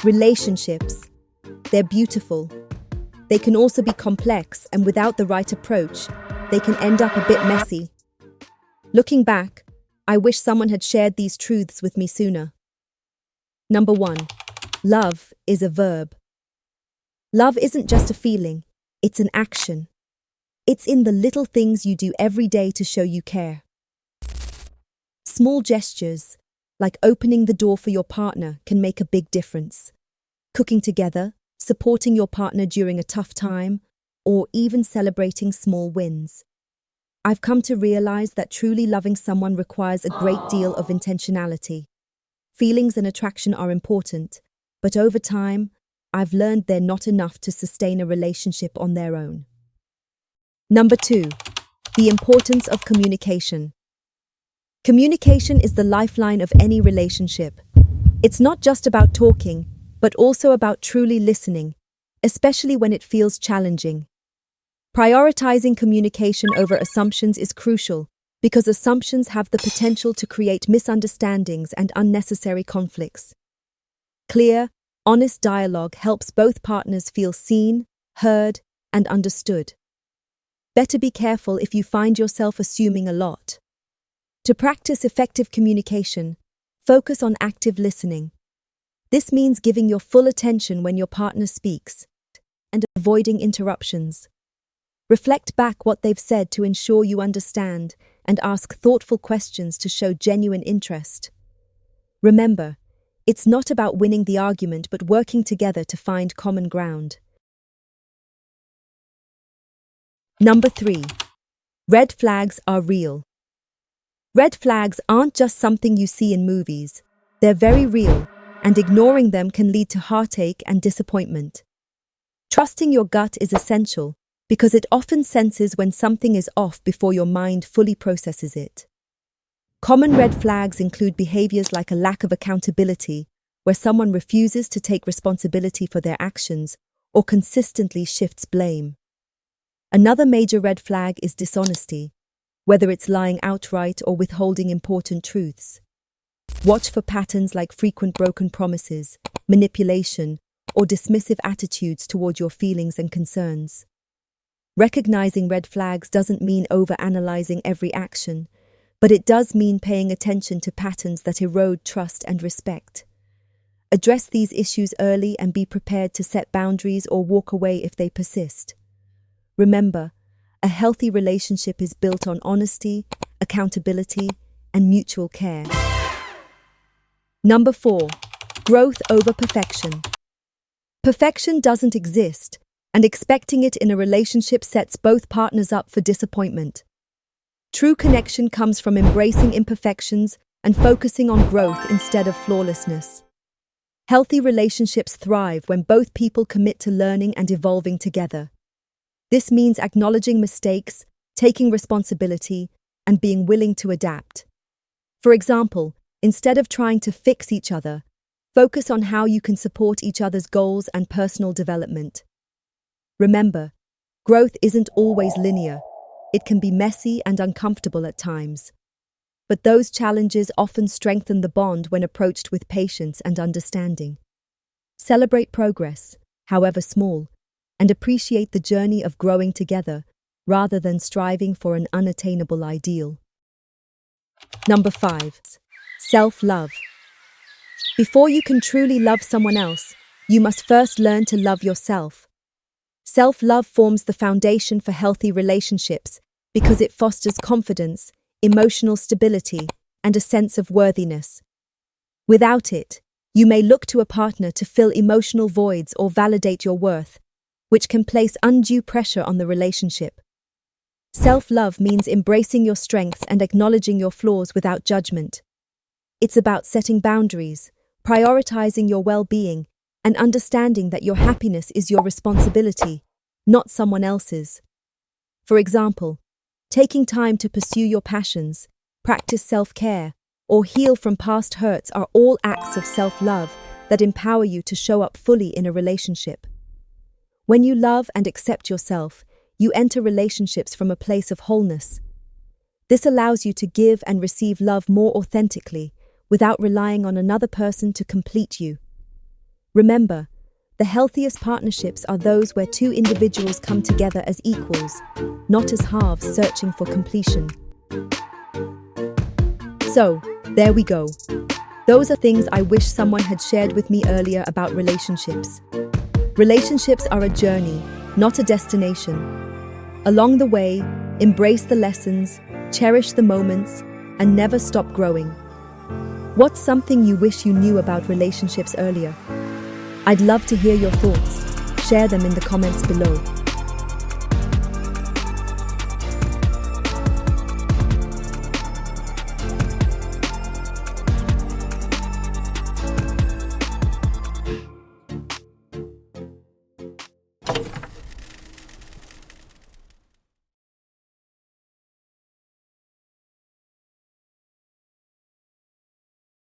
Relationships. They're beautiful. They can also be complex, and without the right approach, they can end up a bit messy. Looking back, I wish someone had shared these truths with me sooner. Number 1. Love is a verb. Love isn't just a feeling, it's an action. It's in the little things you do every day to show you care. Small gestures, like opening the door for your partner, can make a big difference. Cooking together, supporting your partner during a tough time, or even celebrating small wins. I've come to realize that truly loving someone requires a great deal of intentionality. Feelings and attraction are important, but over time, I've learned they're not enough to sustain a relationship on their own. Number 2. The importance of communication. Communication is the lifeline of any relationship. It's not just about talking, but also about truly listening, especially when it feels challenging. Prioritizing communication over assumptions is crucial because assumptions have the potential to create misunderstandings and unnecessary conflicts. Clear, honest dialogue helps both partners feel seen, heard, and understood. Better be careful if you find yourself assuming a lot. To practice effective communication, focus on active listening. This means giving your full attention when your partner speaks and avoiding interruptions. Reflect back what they've said to ensure you understand and ask thoughtful questions to show genuine interest. Remember, it's not about winning the argument but working together to find common ground. Number 3. Red flags are real. Red flags aren't just something you see in movies. They're very real, and ignoring them can lead to heartache and disappointment. Trusting your gut is essential because it often senses when something is off before your mind fully processes it. Common red flags include behaviors like a lack of accountability, where someone refuses to take responsibility for their actions or consistently shifts blame. Another major red flag is dishonesty, whether it's lying outright or withholding important truths. Watch for patterns like frequent broken promises, manipulation, or dismissive attitudes toward your feelings and concerns. Recognizing red flags doesn't mean overanalyzing every action, but it does mean paying attention to patterns that erode trust and respect. Address these issues early and be prepared to set boundaries or walk away if they persist. Remember, a healthy relationship is built on honesty, accountability, and mutual care. Number 4. Growth over perfection. Perfection doesn't exist, and expecting it in a relationship sets both partners up for disappointment. True connection comes from embracing imperfections and focusing on growth instead of flawlessness. Healthy relationships thrive when both people commit to learning and evolving together. This means acknowledging mistakes, taking responsibility, and being willing to adapt. For example, instead of trying to fix each other, focus on how you can support each other's goals and personal development. Remember, growth isn't always linear. It can be messy and uncomfortable at times. But those challenges often strengthen the bond when approached with patience and understanding. Celebrate progress, however small, and appreciate the journey of growing together rather than striving for an unattainable ideal. Number 5. Self-love. Before you can truly love someone else, you must first learn to love yourself. Self-love forms the foundation for healthy relationships because it fosters confidence, emotional stability, and a sense of worthiness. Without it, you may look to a partner to fill emotional voids or validate your worth, which can place undue pressure on the relationship. Self-love means embracing your strengths and acknowledging your flaws without judgment. It's about setting boundaries, prioritizing your well-being, and understanding that your happiness is your responsibility, not someone else's. For example, taking time to pursue your passions, practice self-care, or heal from past hurts are all acts of self-love that empower you to show up fully in a relationship. When you love and accept yourself, you enter relationships from a place of wholeness. This allows you to give and receive love more authentically, without relying on another person to complete you. Remember, the healthiest partnerships are those where two individuals come together as equals, not as halves searching for completion. So, there we go. Those are things I wish someone had shared with me earlier about relationships. Relationships are a journey, not a destination. Along the way, embrace the lessons, cherish the moments, and never stop growing. What's something you wish you knew about relationships earlier? I'd love to hear your thoughts. Share them in the comments below.